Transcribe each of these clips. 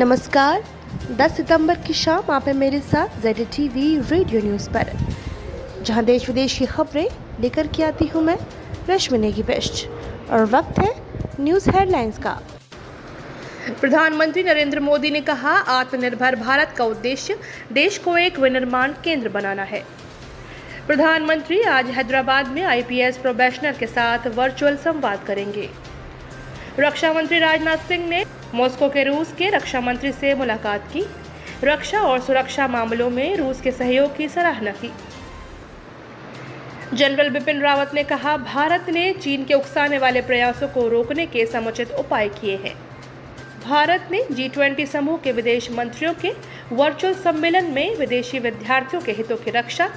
नमस्कार। 10 सितंबर की शाम आप हैं मेरे साथ ZTV रेडियो न्यूज़ पर, जहां देश विदेश की खबरें लेकर के आती हूं मैं रश्मि नेगी बेस्ट। और वक्त है न्यूज़ हेडलाइंस का। प्रधानमंत्री नरेंद्र मोदी ने कहा, आत्मनिर्भर भारत का उद्देश्य देश को एक विनिर्माण केंद्र बनाना है। प्रधानमंत्री आज हैदराबाद में IPS प्रोबेशनर के साथ वर्चुअल संवाद करेंगे। रक्षा मंत्री राजनाथ सिंह ने मॉस्को के रूस के रक्षा मंत्री से मुलाकात की। रक्षा और सुरक्षा मामलों में रूस के सहयोग की सराहना की। जनरल बिपिन रावत ने कहा, भारत ने चीन के उकसाने वाले प्रयासों को रोकने के समुचित उपाय किए हैं। भारत ने G20 समूह के विदेश मंत्रियों के वर्चुअल सम्मेलन में विदेशी विद्यार्थियों के हितों की रक्षा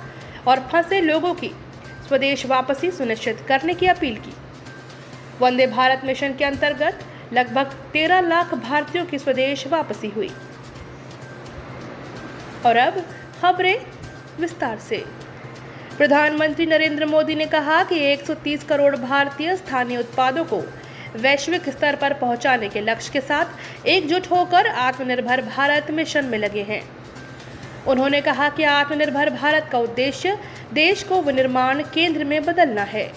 और फंसे लोगों की स्वदेश वापसी सुनिश्चित करने की अपील की। वंदे भारत मिशन के अंतर्गत लगभग 13 लाख भारतीयों की स्वदेश वापसी हुई। और अब खबरें विस्तार से। प्रधानमंत्री नरेंद्र मोदी ने कहा कि 130 करोड़ भारतीय स्थानीय उत्पादों को वैश्विक स्तर पर पहुंचाने के लक्ष्य के साथ एकजुट होकर आत्मनिर्भर भारत मिशन में लगे हैं। उन्होंने कहा कि आत्मनिर्भर भारत का उद्देश्य देश को विनिर्माण केंद्र में बदलना है।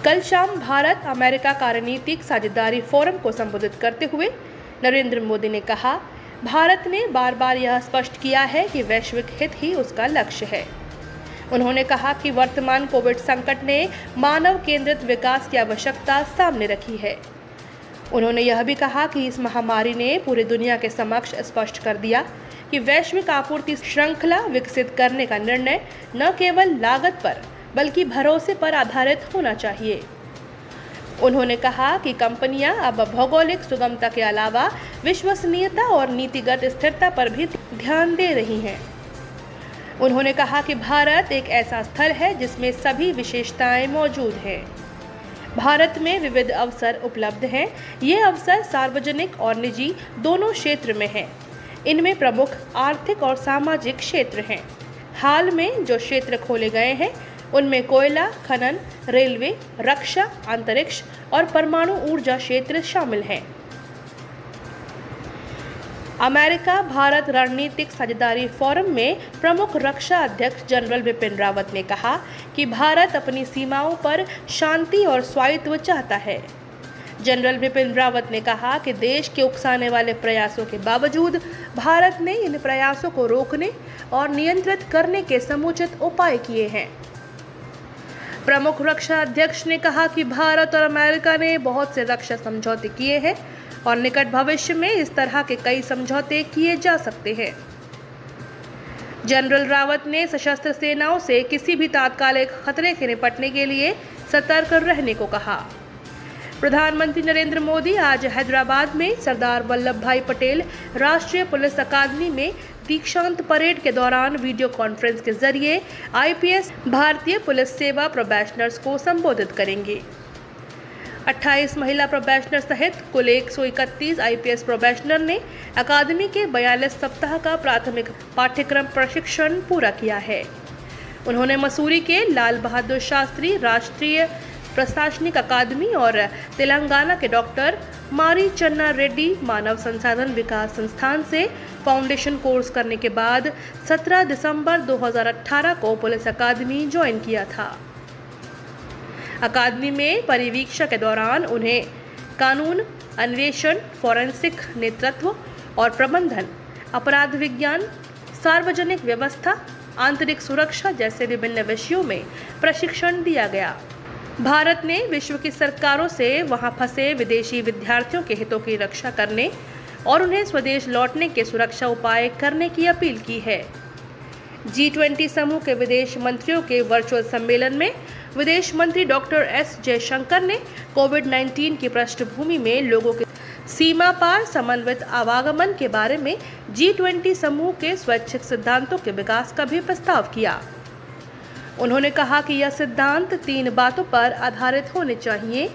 कल शाम भारत अमेरिका कार्यनीतिक साझेदारी फोरम को संबोधित करते हुए नरेंद्र मोदी ने कहा, भारत ने बार बार यह स्पष्ट किया है कि वैश्विक हित ही उसका लक्ष्य है। उन्होंने कहा कि वर्तमान कोविड संकट ने मानव केंद्रित विकास की आवश्यकता सामने रखी है। उन्होंने यह भी कहा कि इस महामारी ने पूरी दुनिया के समक्ष स्पष्ट कर दिया कि वैश्विक आपूर्ति श्रृंखला विकसित करने का निर्णय न केवल लागत पर बल्कि भरोसे पर आधारित होना चाहिए। उन्होंने कहा कि कंपनियां अब भौगोलिक सुगमता के अलावा विश्वसनीयता और नीतिगत स्थिरता पर भी ध्यान दे रही हैं। उन्होंने कहा कि भारत एक ऐसा स्थल है जिसमें सभी विशेषताएं मौजूद हैं। भारत में विविध अवसर उपलब्ध हैं। ये अवसर सार्वजनिक और निजी दोनों क्षेत्र में हैं। इनमें प्रमुख आर्थिक और सामाजिक क्षेत्र हैं। हाल में जो क्षेत्र खोले गए हैं उनमें कोयला खनन, रेलवे, रक्षा, अंतरिक्ष और परमाणु ऊर्जा क्षेत्र शामिल हैं। अमेरिका भारत रणनीतिक साझेदारी फोरम में प्रमुख रक्षा अध्यक्ष जनरल बिपिन रावत ने कहा कि भारत अपनी सीमाओं पर शांति और स्वायत्व चाहता है। जनरल बिपिन रावत ने कहा कि देश के उकसाने वाले प्रयासों के बावजूद भारत ने इन प्रयासों को रोकने और नियंत्रित करने के समुचित उपाय किए हैं। प्रमुख रक्षा अध्यक्ष ने कहा कि भारत और अमेरिका ने बहुत से रक्षा समझौते किए हैं और निकट भविष्य में इस तरह के कई समझौते किए जा सकते हैं। जनरल रावत ने सशस्त्र सेनाओं से किसी भी तात्कालिक खतरे से निपटने के लिए सतर्क रहने को कहा। प्रधानमंत्री नरेंद्र मोदी आज हैदराबाद में सरदार वल्लभ भाई पटेल राष्ट्रीय पुलिस अकादमी में दीक्षांत परेड के दौरान वीडियो कॉन्फ्रेंस के जरिए IPS भारतीय पुलिस सेवा प्रोबेशनर्स को संबोधित करेंगे। 28 महिला प्रोबेशनर सहित कुल 131 IPS प्रोबेशनर ने अकादमी के 42 सप्ताह का प्राथमिक पाठ्यक्रम प्रशिक्षण पूरा किया है। उन्होंने मसूरी के लाल बहादुर शास्त्री राष्ट्रीय प्रशासनिक अकादमी और तेलंगाना के डॉक्टर मारी चन्ना रेड्डी मानव संसाधन विकास संस्थान से फाउंडेशन कोर्स करने के बाद 17 दिसंबर 2018 को पुलिस अकादमी ज्वाइन किया था। अकादमी में परिवीक्षा के दौरान उन्हें कानून, अन्वेषण, फॉरेंसिक नेतृत्व और प्रबंधन, अपराध विज्ञान, सार्वजनिक व्यवस्था, आंतरिक सुरक्षा जैसे विभिन्न विषयों में प्रशिक्षण दिया गया। भारत ने विश्व की सरकारों से वहां फंसे विदेशी विद्यार्थियों के हितों की रक्षा करने और उन्हें स्वदेश लौटने के सुरक्षा उपाय करने की अपील की है। G20 समूह के विदेश मंत्रियों के वर्चुअल सम्मेलन में विदेश मंत्री डॉक्टर S जयशंकर ने कोविड-19 की पृष्ठभूमि में लोगों के सीमा पार समन्वित आवागमन के बारे में G20 समूह के स्वैच्छिक सिद्धांतों के विकास का भी प्रस्ताव किया। उन्होंने कहा कि यह सिद्धांत 3 बातों पर आधारित होने चाहिए: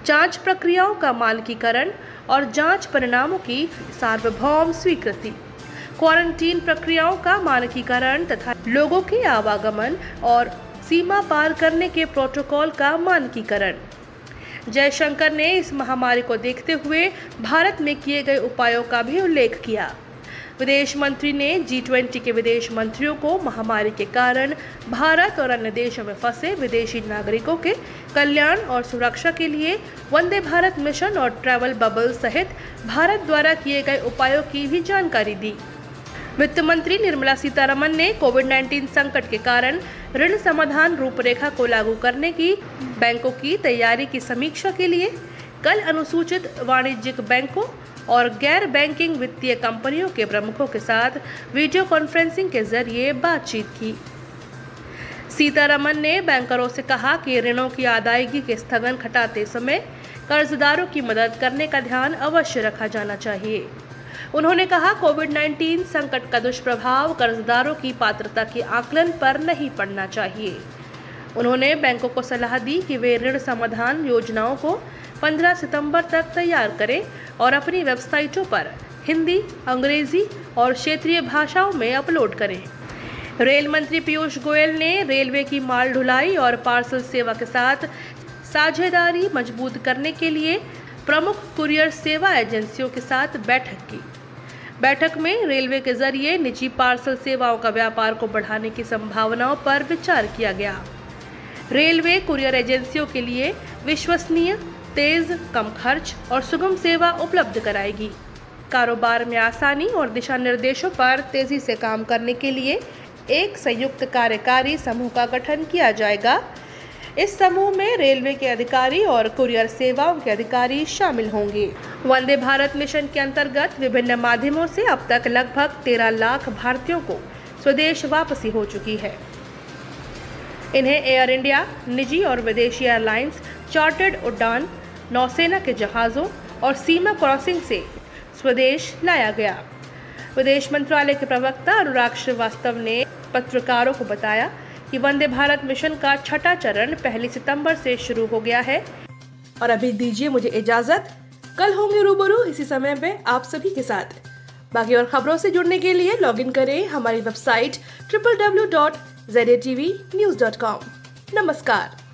जांच प्रक्रियाओं का मानकीकरण और जांच परिणामों की सार्वभौम स्वीकृति, क्वारंटीन प्रक्रियाओं का मानकीकरण तथा लोगों के आवागमन और सीमा पार करने के प्रोटोकॉल का मानकीकरण। जयशंकर ने इस महामारी को देखते हुए भारत में किए गए उपायों का भी उल्लेख किया। विदेश मंत्री ने G20 के विदेश मंत्रियों को महामारी के कारण भारत और अन्य देशों में फंसे विदेशी नागरिकों के कल्याण और सुरक्षा के लिए वंदे भारत मिशन और ट्रैवल बबल सहित भारत द्वारा किए गए उपायों की भी जानकारी दी। वित्त मंत्री निर्मला सीतारमण ने कोविड-19 संकट के कारण ऋण समाधान रूपरेखा को लागू करने की बैंकों की तैयारी की समीक्षा के लिए कल अनुसूचित वाणिज्यिक बैंकों और गैर बैंकिंग वित्तीय कंपनियों के प्रमुखों के साथ वीडियो कॉन्फ्रेंसिंग के जरिए बातचीत की। सीतारमण ने बैंकरों से कहा कि ऋणों की अदायगी के स्थगन घटाते समय कर्जदारों की मदद करने का ध्यान अवश्य रखा जाना चाहिए। उन्होंने कहा, कोविड-19 संकट का दुष्प्रभाव कर्जदारों की पात्रता के आकलन पर नहीं पड़ना चाहिए। उन्होंने बैंकों को सलाह दी कि वे ऋण समाधान योजनाओं को 15 सितंबर तक तैयार करें और अपनी वेबसाइटों पर हिंदी, अंग्रेजी और क्षेत्रीय भाषाओं में अपलोड करें। रेल मंत्री पीयूष गोयल ने रेलवे की माल ढुलाई और पार्सल सेवा के साथ साझेदारी मजबूत करने के लिए प्रमुख कुरियर सेवा एजेंसियों के साथ बैठक की। बैठक में रेलवे के जरिए निजी पार्सल सेवाओं का व्यापार को बढ़ाने की संभावनाओं पर विचार किया गया। रेलवे कुरियर एजेंसियों के लिए विश्वसनीय, तेज, कम खर्च और सुगम सेवा उपलब्ध कराएगी। कारोबार में आसानी और दिशा निर्देशों पर तेजी से काम करने के लिए एक संयुक्त कार्यकारी समूह का गठन किया जाएगा। इस समूह में रेलवे के अधिकारी और कुरियर सेवाओं के अधिकारी शामिल होंगे। वंदे भारत मिशन के अंतर्गत विभिन्न माध्यमों से अब तक लगभग 13 लाख भारतीयों को स्वदेश वापसी हो चुकी है। इन्हें एयर इंडिया, निजी और विदेशी एयरलाइंस, चार्टर्ड उड़ान, नौसेना के जहाज़ों और सीमा क्रॉसिंग से स्वदेश लाया गया। विदेश मंत्रालय के प्रवक्ता अनुराग श्रीवास्तव ने पत्रकारों को बताया कि वंदे भारत मिशन का छठा चरण 1 सितंबर से शुरू हो गया है। और अभी दीजिए मुझे इजाजत, कल होंगे रूबरू इसी समय पे आप सभी के साथ। बाकी और खबरों से जुड़ने के लिए लॉगिन करें हमारी वेबसाइट www.zatvnews.com। नमस्कार।